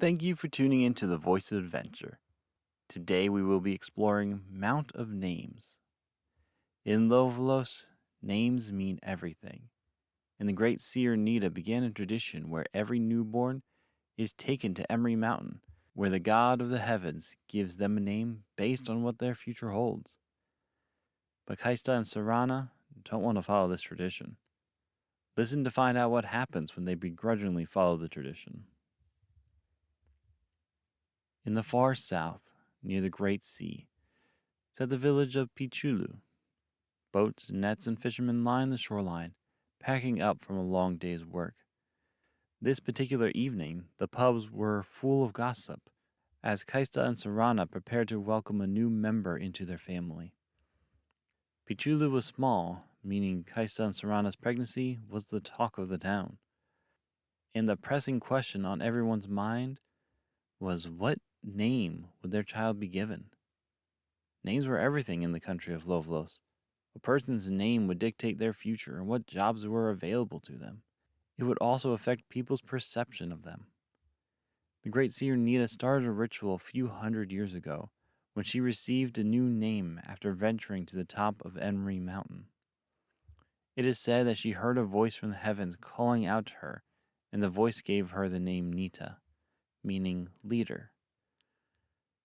Thank you for tuning in to The Voice of Adventure. Today we will be exploring Mount of Names. In Lovlos, names mean everything, and the great seer Nita began a tradition where every newborn is taken to Emri Mountain, where the god of the heavens gives them a name based on what their future holds. But Kaista and Sarana don't want to follow this tradition. Listen to find out what happens when they begrudgingly follow the tradition. In the far south, near the Great Sea, sat the village of Pichulu. Boats, nets, and fishermen lined the shoreline, packing up from a long day's work. This particular evening, the pubs were full of gossip, as Kaista and Sarana prepared to welcome a new member into their family. Pichulu was small, meaning Kaista and Sarana's pregnancy was the talk of the town. And the pressing question on everyone's mind was, what name would their child be given? Names were everything in the country of Lovlos. A person's name would dictate their future and what jobs were available to them. It would also affect people's perception of them. The great seer Nita started a ritual a few hundred years ago when she received a new name after venturing to the top of Emri Mountain. It is said that she heard a voice from the heavens calling out to her, and the voice gave her the name Nita, meaning leader.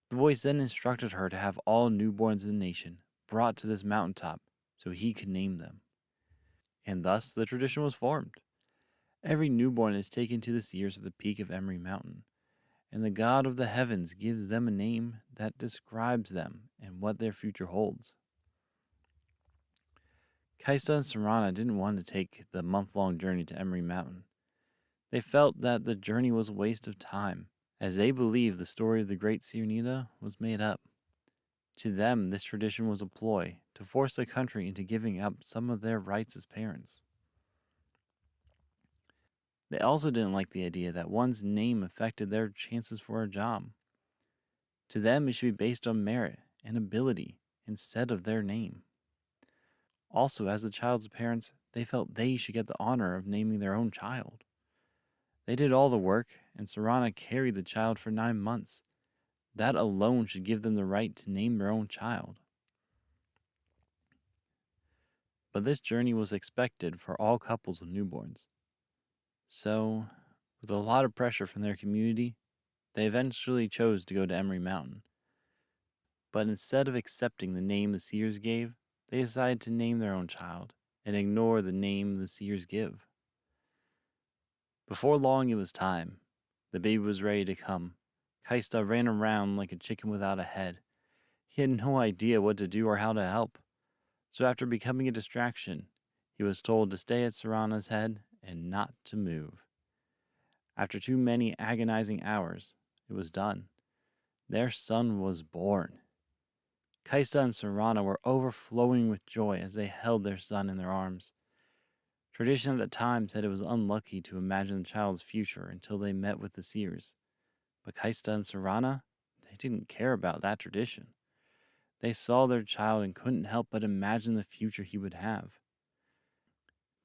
The voice then instructed her to have all newborns in the nation brought to this mountaintop so he could name them. And thus the tradition was formed. Every newborn is taken to the seers at the peak of Emri Mountain, and the god of the heavens gives them a name that describes them and what their future holds. Kaista and Sarana didn't want to take the month-long journey to Emri Mountain. They felt that the journey was a waste of time, as they believed the story of the great seer Nita was made up. To them, this tradition was a ploy to force the country into giving up some of their rights as parents. They also didn't like the idea that one's name affected their chances for a job. To them, it should be based on merit and ability instead of their name. Also, as the child's parents, they felt they should get the honor of naming their own child. They did all the work, and Sarana carried the child for 9 months. That alone should give them the right to name their own child. But this journey was expected for all couples with newborns. So, with a lot of pressure from their community, they eventually chose to go to Emri Mountain. But instead of accepting the name the seers gave, they decided to name their own child and ignore the name the seers give. Before long, it was time. The baby was ready to come. Kaista ran around like a chicken without a head. He had no idea what to do or how to help. So after becoming a distraction, he was told to stay at Sarana's head and not to move. After too many agonizing hours, it was done. Their son was born. Kaista and Sarana were overflowing with joy as they held their son in their arms. Tradition at the time said it was unlucky to imagine the child's future until they met with the seers. But Kaista and Sarana, they didn't care about that tradition. They saw their child and couldn't help but imagine the future he would have.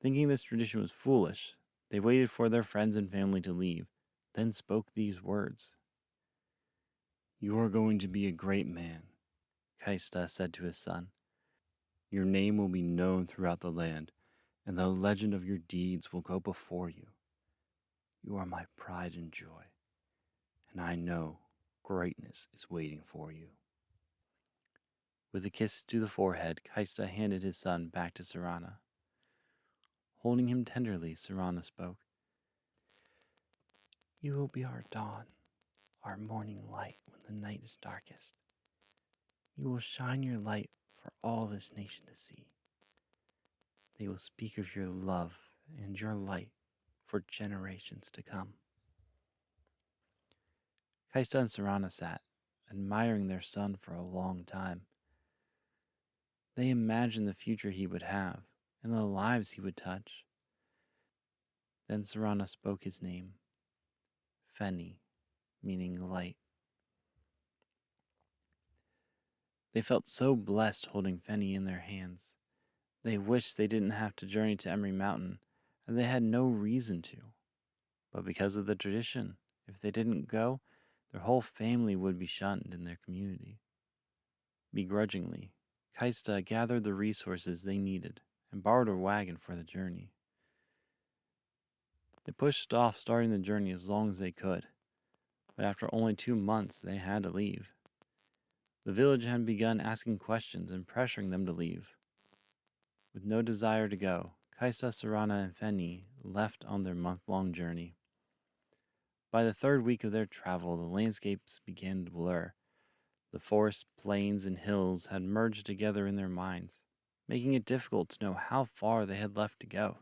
Thinking this tradition was foolish, they waited for their friends and family to leave, then spoke these words. "You are going to be a great man," Kaista said to his son. "Your name will be known throughout the land, and the legend of your deeds will go before you. You are my pride and joy, and I know greatness is waiting for you." With a kiss to the forehead, Kaista handed his son back to Sarana. Holding him tenderly, Sarana spoke. "You will be our dawn, our morning light when the night is darkest. You will shine your light for all this nation to see. They will speak of your love and your light for generations to come." Kaista and Sarana sat, admiring their son for a long time. They imagined the future he would have and the lives he would touch. Then Sarana spoke his name, Feni, meaning light. They felt so blessed holding Feni in their hands. They wished they didn't have to journey to Emri Mountain, as they had no reason to. But because of the tradition, If they didn't go, their whole family would be shunned in their community. Begrudgingly, Kaista gathered the resources they needed and borrowed a wagon for the journey. They pushed off starting the journey as long as they could, but after only 2 months they had to leave. The village had begun asking questions and pressuring them to leave. With no desire to go, Kaista, Sarana, and Feni left on their month-long journey. By the 3rd week of their travel, the landscapes began to blur. The forests, plains, and hills had merged together in their minds, making it difficult to know how far they had left to go.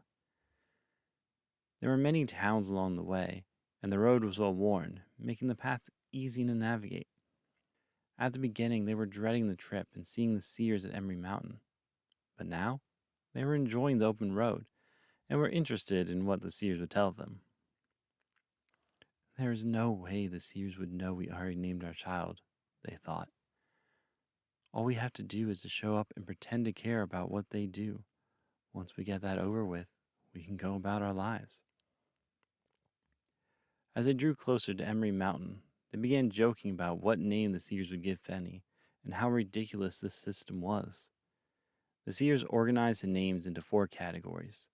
There were many towns along the way, and the road was well worn, making the path easy to navigate. At the beginning, they were dreading the trip and seeing the seers at Emri Mountain. But now, they were enjoying the open road and were interested in what the seers would tell them. There is no way the seers would know we already named our child, they thought. All we have to do is to show up and pretend to care about what they do. Once we get that over with, we can go about our lives. As they drew closer to Emri Mountain, they began joking about what name the seers would give Feni and how ridiculous this system was. The seers organized the names into 4 categories.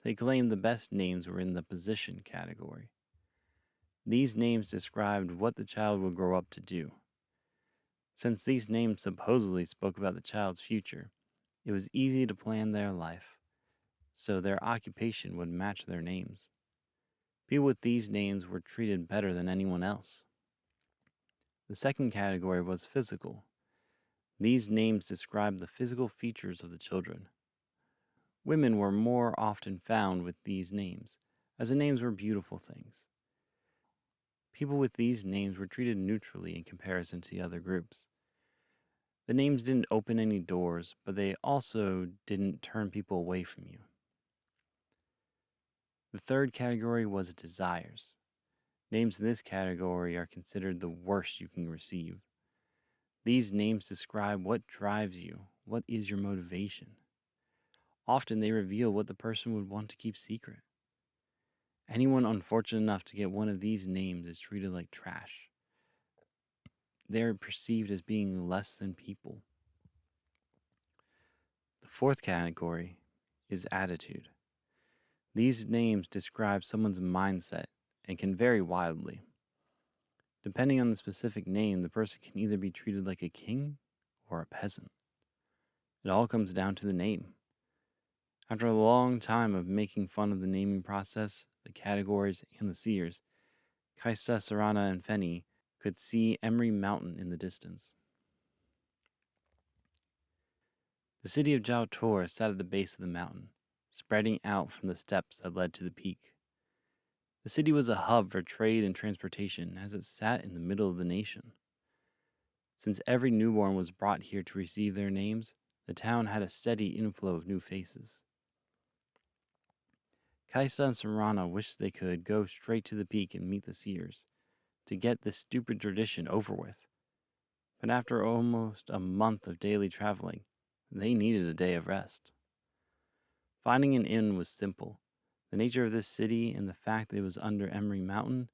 They claimed the best names were in the position category. These names described what the child would grow up to do. Since these names supposedly spoke about the child's future, it was easy to plan their life, so their occupation would match their names. People with these names were treated better than anyone else. The second category was physical. These names described the physical features of the children. Women were more often found with these names, as the names were beautiful things. People with these names were treated neutrally in comparison to the other groups. The names didn't open any doors, but they also didn't turn people away from you. The third category was desires. Names in this category are considered the worst you can receive. These names describe what drives you, what is your motivation. Often they reveal what the person would want to keep secret. Anyone unfortunate enough to get one of these names is treated like trash. They are perceived as being less than people. The fourth category is attitude. These names describe someone's mindset and can vary wildly. Depending on the specific name, the person can either be treated like a king or a peasant. It all comes down to the name. After a long time of making fun of the naming process, the categories, and the seers, Kaista, Sarana, and Feni could see Emri Mountain in the distance. The city of Jautor sat at the base of the mountain, spreading out from the steps that led to the peak. The city was a hub for trade and transportation as it sat in the middle of the nation. Since every newborn was brought here to receive their names, the town had a steady inflow of new faces. Kaista and Sarana wished they could go straight to the peak and meet the seers, to get this stupid tradition over with. But after almost a month of daily traveling, they needed a day of rest. Finding an inn was simple. The nature of this city and the fact that it was under Emri Mountain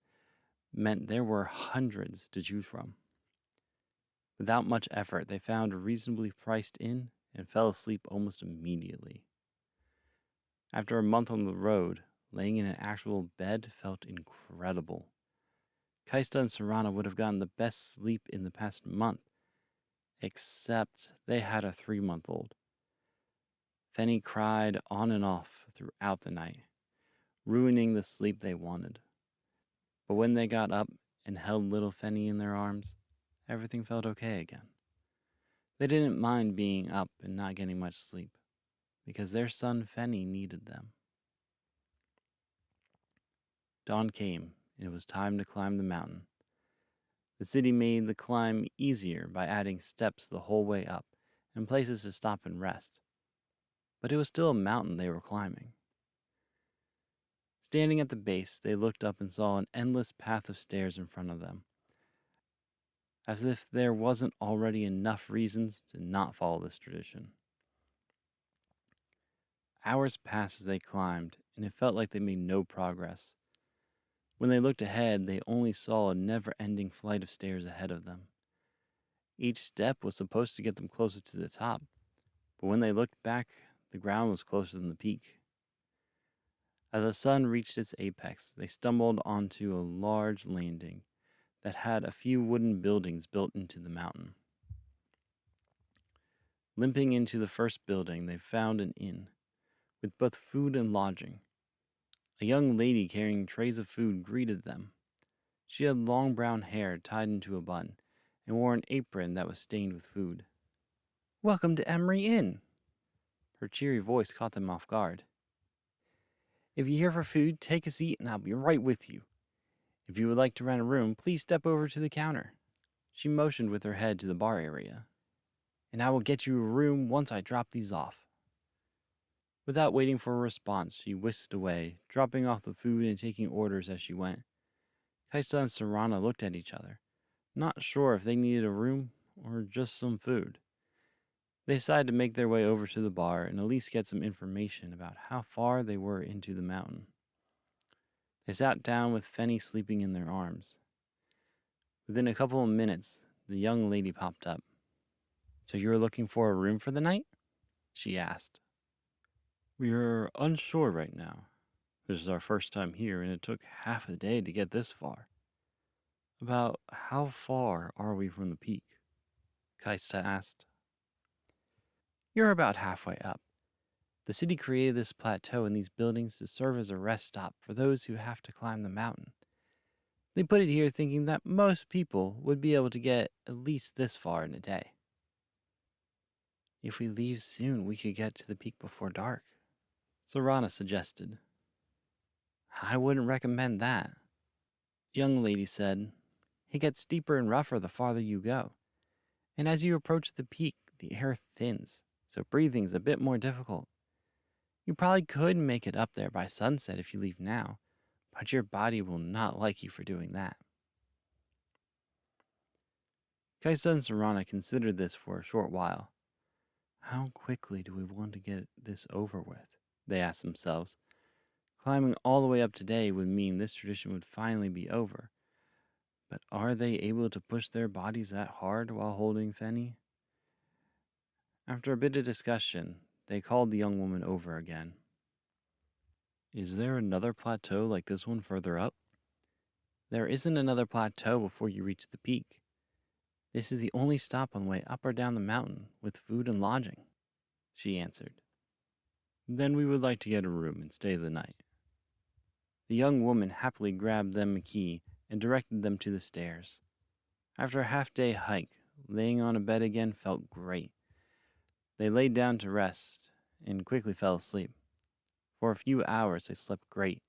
meant there were hundreds to choose from. Without much effort, they found a reasonably priced inn and fell asleep almost immediately. After a month on the road, laying in an actual bed felt incredible. Kaista and Sarana would have gotten the best sleep in the past month, except they had a 3-month-old. Feni cried on and off throughout the night, ruining the sleep they wanted. But when they got up and held little Feni in their arms, everything felt okay again. They didn't mind being up and not getting much sleep, because their son Feni needed them. Dawn came, and it was time to climb the mountain. The city made the climb easier by adding steps the whole way up and places to stop and rest. But it was still a mountain they were climbing. Standing at the base, they looked up and saw an endless path of stairs in front of them, as if there wasn't already enough reasons to not follow this tradition. Hours passed as they climbed, and it felt like they made no progress. When they looked ahead, they only saw a never-ending flight of stairs ahead of them. Each step was supposed to get them closer to the top, but when they looked back, the ground was closer than the peak. As the sun reached its apex, they stumbled onto a large landing that had a few wooden buildings built into the mountain. Limping into the first building, they found an inn, with both food and lodging. A young lady carrying trays of food greeted them. She had long brown hair tied into a bun, and wore an apron that was stained with food. "Welcome to Emri Inn." Her cheery voice caught them off guard. "If you're here for food, take a seat and I'll be right with you. If you would like to rent a room, please step over to the counter." She motioned with her head to the bar area. "And I will get you a room once I drop these off." Without waiting for a response, she whisked away, dropping off the food and taking orders as she went. Kaista and Sarana looked at each other, not sure if they needed a room or just some food. They decided to make their way over to the bar and at least get some information about how far they were into the mountain. They sat down with Fenny sleeping in their arms. Within a couple of minutes, the young lady popped up. "So you were looking for a room for the night?" she asked. "We are unsure right now. This is our first time here, and it took half a day to get this far." "About how far are we from the peak?" Kaista asked. "You're about halfway up. The city created this plateau and these buildings to serve as a rest stop for those who have to climb the mountain. They put it here thinking that most people would be able to get at least this far in a day. If we leave soon, we could get to the peak before dark," Sarana suggested. "I wouldn't recommend that," the young lady said. "It gets steeper and rougher the farther you go. And as you approach the peak, the air thins, so breathing's a bit more difficult. You probably could make it up there by sunset if you leave now, but your body will not like you for doing that." Kaista and Sarana considered this for a short while. How quickly do we want to get this over with? They asked themselves. Climbing all the way up today would mean this tradition would finally be over. But are they able to push their bodies that hard while holding Fenny? After a bit of discussion, they called the young woman over again. "Is there another plateau like this one further up?" "There isn't another plateau before you reach the peak. This is the only stop on the way up or down the mountain with food and lodging," she answered. "Then we would like to get a room and stay the night." The young woman happily grabbed them a key and directed them to the stairs. After a half-day hike, laying on a bed again felt great. They laid down to rest and quickly fell asleep. For a few hours they slept great,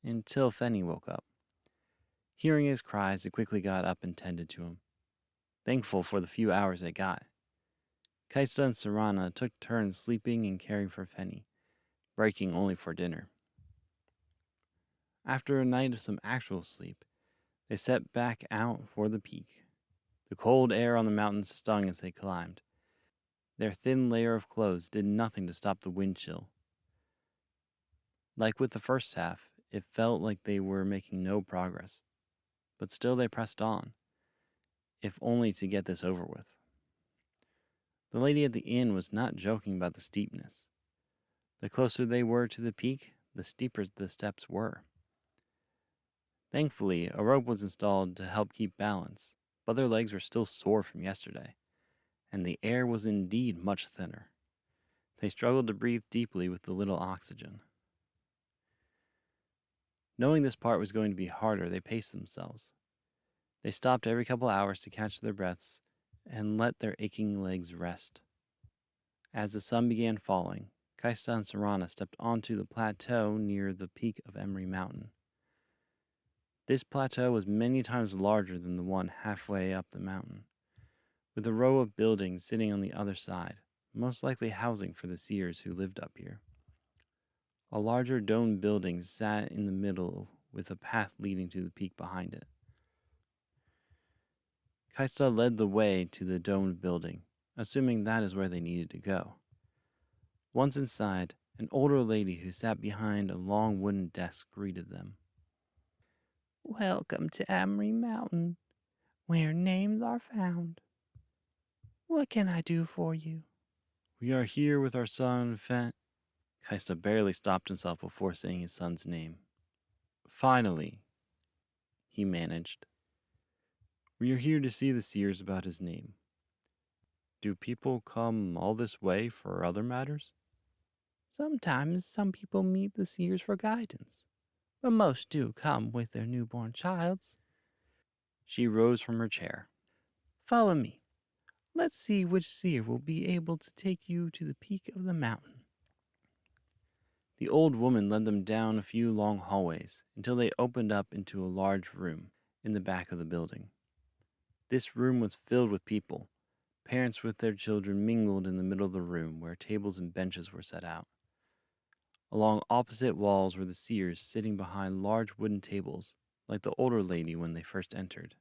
until Fenny woke up. Hearing his cries, they quickly got up and tended to him, thankful for the few hours they got. Kaista and Sarana took turns sleeping and caring for Fenny, breaking only for dinner. After a night of some actual sleep, they set back out for the peak. The cold air on the mountain stung as they climbed. Their thin layer of clothes did nothing to stop the wind chill. Like with the first half, it felt like they were making no progress, but still they pressed on, if only to get this over with. The lady at the inn was not joking about the steepness. The closer they were to the peak, the steeper the steps were. Thankfully, a rope was installed to help keep balance, but their legs were still sore from yesterday, and the air was indeed much thinner. They struggled to breathe deeply with the little oxygen. Knowing this part was going to be harder, they paced themselves. They stopped every couple hours to catch their breaths and let their aching legs rest. As the sun began falling, Kaista and Sarana stepped onto the plateau near the peak of Emri Mountain. This plateau was many times larger than the one halfway up the mountain, with a row of buildings sitting on the other side, most likely housing for the seers who lived up here. A larger domed building sat in the middle with a path leading to the peak behind it. Kaista led the way to the domed building, assuming that is where they needed to go. Once inside, an older lady who sat behind a long wooden desk greeted them. Welcome to Emri Mountain, where names are found. What can I do for you? We are here with our son, Kaista barely stopped himself before saying his son's name. Finally, he managed. We are here to see the seers about his name. Do people come all this way for other matters? Sometimes some people meet the seers for guidance, but most do come with their newborn childs. She rose from her chair. Follow me. Let's see which seer will be able to take you to the peak of the mountain. The old woman led them down a few long hallways until they opened up into a large room in the back of the building. This room was filled with people. Parents with their children mingled in the middle of the room where tables and benches were set out. Along opposite walls were the seers sitting behind large wooden tables, like the older lady when they first entered.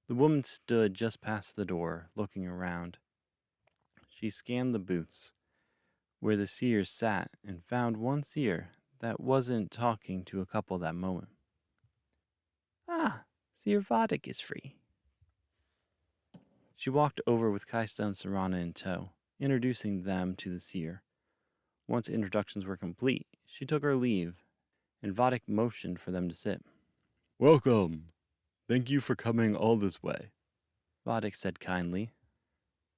The woman stood just past the door, looking around. She scanned the booths where the seers sat and found one seer that wasn't talking to a couple that moment. Ah, Seer Vadik is free. She walked over with Kaista and Sarana in tow, introducing them to the seer. Once introductions were complete, she took her leave, and Vadik motioned for them to sit. Welcome. Thank you for coming all this way, Vadik said kindly.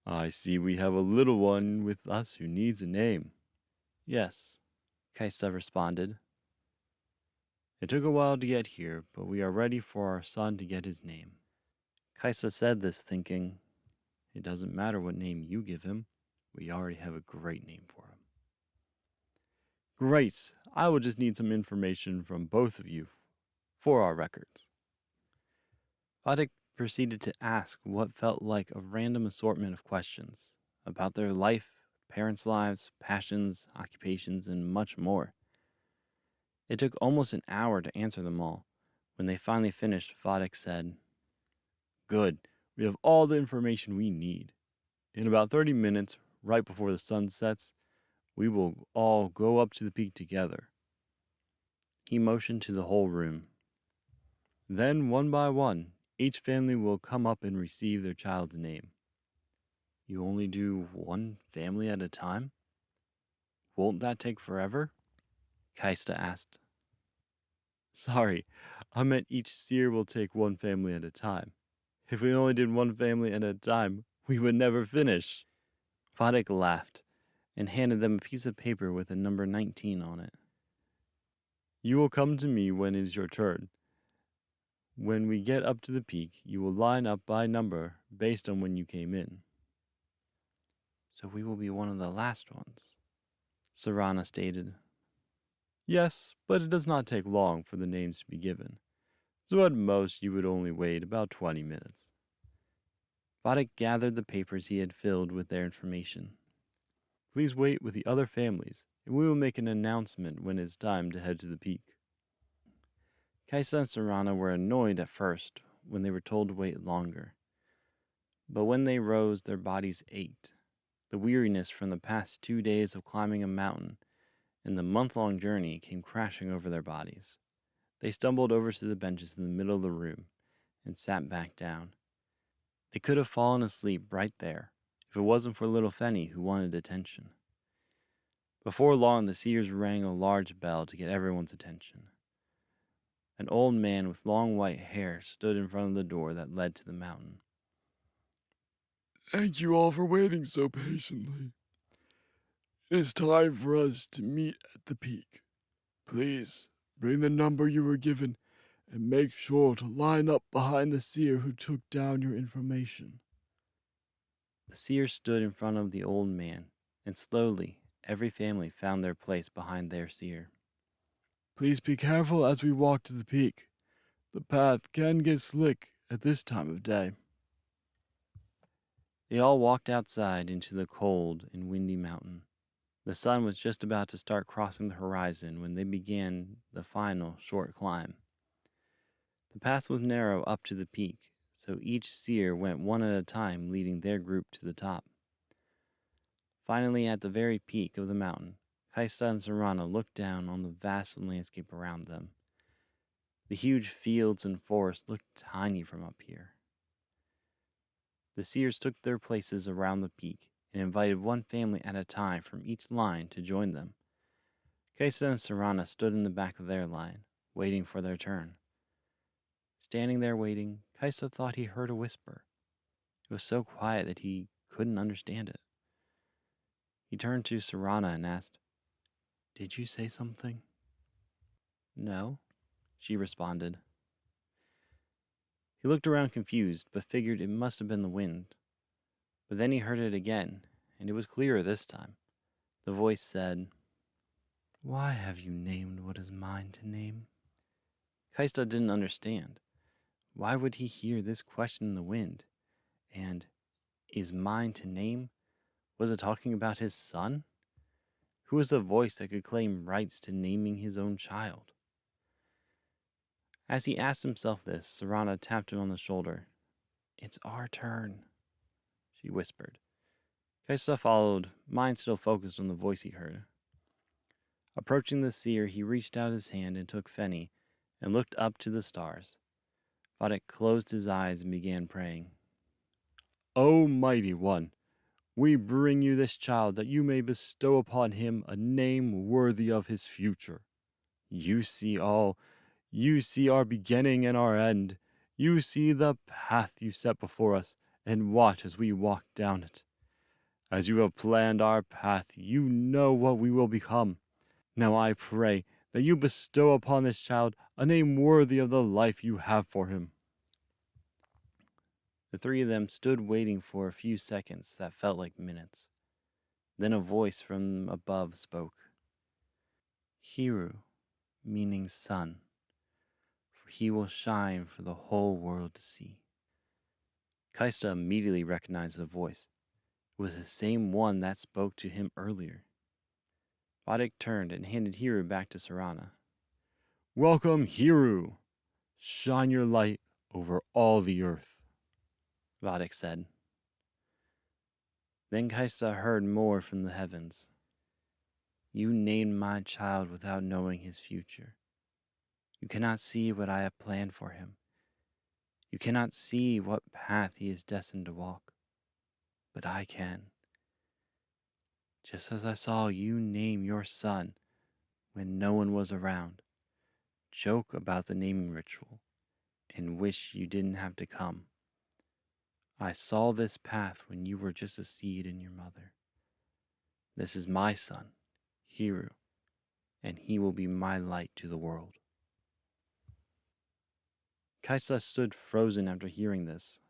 I see we have a little one with us who needs a name. Yes, Kaista responded. It took a while to get here, but we are ready for our son to get his name. Kaista said this thinking, it doesn't matter what name you give him, we already have a great name for him. Great, I will just need some information from both of you for our records. Vadik proceeded to ask what felt like a random assortment of questions about their life, parents' lives, passions, occupations, and much more. It took almost an hour to answer them all. When they finally finished, Vadik said, Good, we have all the information we need. In about 30 minutes, right before the sun sets, we will all go up to the peak together. He motioned to the whole room. Then, one by one, each family will come up and receive their child's name. You only do one family at a time? Won't that take forever? Kaista asked. Sorry, I meant each seer will take one family at a time. If we only did one family at a time, we would never finish. Vadik laughed and handed them a piece of paper with a number 19 on it. You will come to me when it is your turn. When we get up to the peak, you will line up by number based on when you came in. So we will be one of the last ones, Sarana stated. Yes, but it does not take long for the names to be given, so at most you would only wait about 20 minutes. Vadik gathered the papers he had filled with their information. Please wait with the other families, and we will make an announcement when it's time to head to the peak. Kaisa and Sarana were annoyed at first when they were told to wait longer. But when they rose, their bodies ached. The weariness from the past 2 days of climbing a mountain and the month-long journey came crashing over their bodies. They stumbled over to the benches in the middle of the room and sat back down. They could have fallen asleep right there if it wasn't for little Fenny who wanted attention. Before long, the seers rang a large bell to get everyone's attention. An old man with long white hair stood in front of the door that led to the mountain. Thank you all for waiting so patiently. It is time for us to meet at the peak. Please, bring the number you were given and make sure to line up behind the seer who took down your information. The seers stood in front of the old man, and slowly every family found their place behind their seer. Please be careful as we walk to the peak. The path can get slick at this time of day. They all walked outside into the cold and windy mountain. The sun was just about to start crossing the horizon when they began the final short climb. The path was narrow up to the peak, so each seer went one at a time, leading their group to the top. Finally, at the very peak of the mountain, Kaista and Sarana looked down on the vast landscape around them. The huge fields and forests looked tiny from up here. The seers took their places around the peak and invited one family at a time from each line to join them. Kaista and Sarana stood in the back of their line, waiting for their turn. Standing there waiting, Kaista thought he heard a whisper. It was so quiet that he couldn't understand it. He turned to Sarana and asked, "Did you say something?" "No," she responded. He looked around confused, but figured it must have been the wind. But then he heard it again, and it was clearer this time. The voice said, "Why have you named what is mine to name?" Kaista didn't understand. Why would he hear this question in the wind? And, "is mine to name?" Was it talking about his son? Who was the voice that could claim rights to naming his own child? As he asked himself this, Sarana tapped him on the shoulder. "It's our turn," she whispered. Kaista followed, mind still focused on the voice he heard. Approaching the seer, he reached out his hand and took Feni and looked up to the stars. Vadik closed his eyes and began praying. "O Mighty One, we bring you this child that you may bestow upon him a name worthy of his future. You see all. You see our beginning and our end. You see the path you set before us, and watch as we walk down it. As you have planned our path, you know what we will become. Now I pray that you bestow upon this child a name worthy of the life you have for him." The three of them stood waiting for a few seconds that felt like minutes. Then a voice from above spoke. "Hiru, meaning sun, for he will shine for the whole world to see." Kaista immediately recognized the voice. It was the same one that spoke to him earlier. Vadik turned and handed Hiru back to Sarana. "Welcome, Hiru! Shine your light over all the earth," Vadik said. Then Kaista heard more from the heavens. "You named my child without knowing his future. You cannot see what I have planned for him. You cannot see what path he is destined to walk. But I can. Just as I saw you name your son when no one was around, joke about the naming ritual, and wish you didn't have to come. I saw this path when you were just a seed in your mother. This is my son, Hiru, and he will be my light to the world." Kaisa stood frozen after hearing this.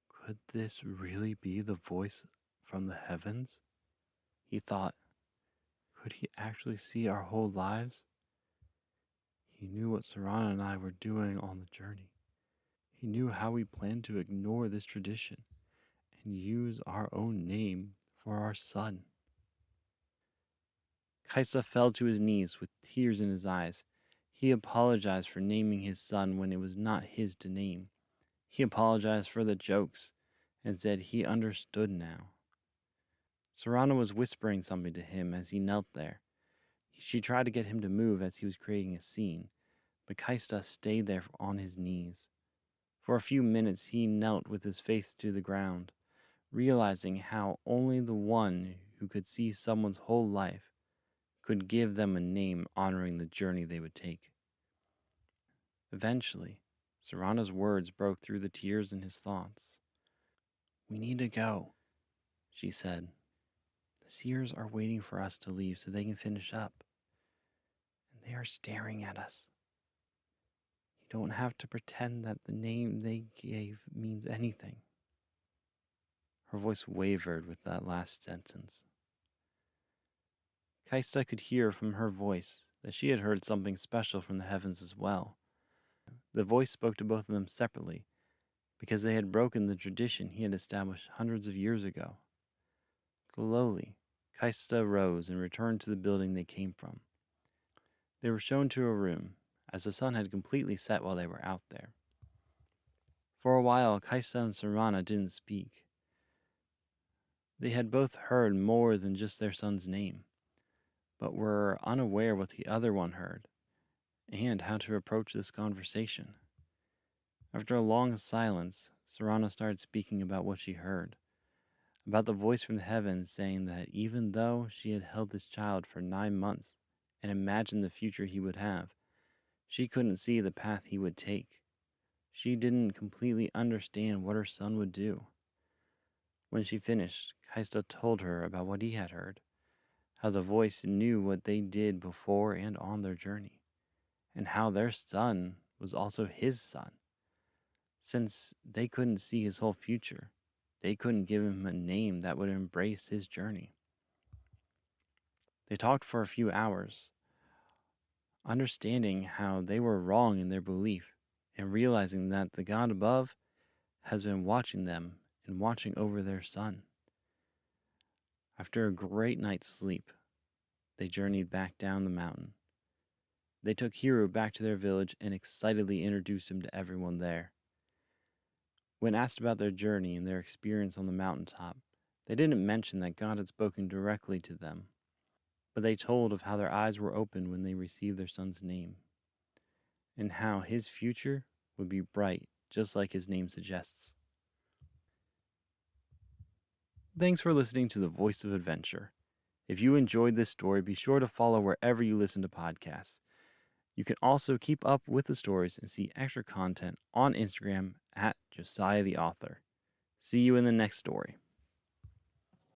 Could this really be the voice from the heavens? He thought. Could he actually see our whole lives? He knew what Sarana and I were doing on the journey. He knew how we planned to ignore this tradition and use our own name for our son. Kaisa fell to his knees with tears in his eyes. He apologized for naming his son when it was not his to name. He apologized for the jokes and said he understood now. Sarana was whispering something to him as he knelt there. She tried to get him to move as he was creating a scene, but Kaista stayed there on his knees. For a few minutes he knelt with his face to the ground, realizing how only the one who could see someone's whole life could give them a name honoring the journey they would take. Eventually, Sarana's words broke through the tears in his thoughts. "We need to go," she said. "The seers are waiting for us to leave so they can finish up. And they are staring at us. You don't have to pretend that the name they gave means anything." Her voice wavered with that last sentence. Kaista could hear from her voice that she had heard something special from the heavens as well. The voice spoke to both of them separately, because they had broken the tradition he had established hundreds of years ago. Slowly, Kaista rose and returned to the building they came from. They were shown to a room, as the sun had completely set while they were out there. For a while, Kaista and Sarana didn't speak. They had both heard more than just their son's name, but were unaware what the other one heard, and how to approach this conversation. After a long silence, Sarana started speaking about what she heard, about the voice from the heavens saying that even though she had held this child for 9 months and imagined the future he would have, she couldn't see the path he would take. She didn't completely understand what her son would do. When she finished, Kaista told her about what he had heard, how the voice knew what they did before and on their journey, and how their son was also his son. Since they couldn't see his whole future, they couldn't give him a name that would embrace his journey. They talked for a few hours, understanding how they were wrong in their belief and realizing that the God above has been watching them and watching over their son. After a great night's sleep, they journeyed back down the mountain. They took Hiro back to their village and excitedly introduced him to everyone there. When asked about their journey and their experience on the mountaintop, they didn't mention that God had spoken directly to them, but they told of how their eyes were opened when they received their son's name, and how his future would be bright, just like his name suggests. Thanks for listening to The Voice of Adventure. If you enjoyed this story, be sure to follow wherever you listen to podcasts. You can also keep up with the stories and see extra content on Instagram at Josiah the Author. See you in the next story.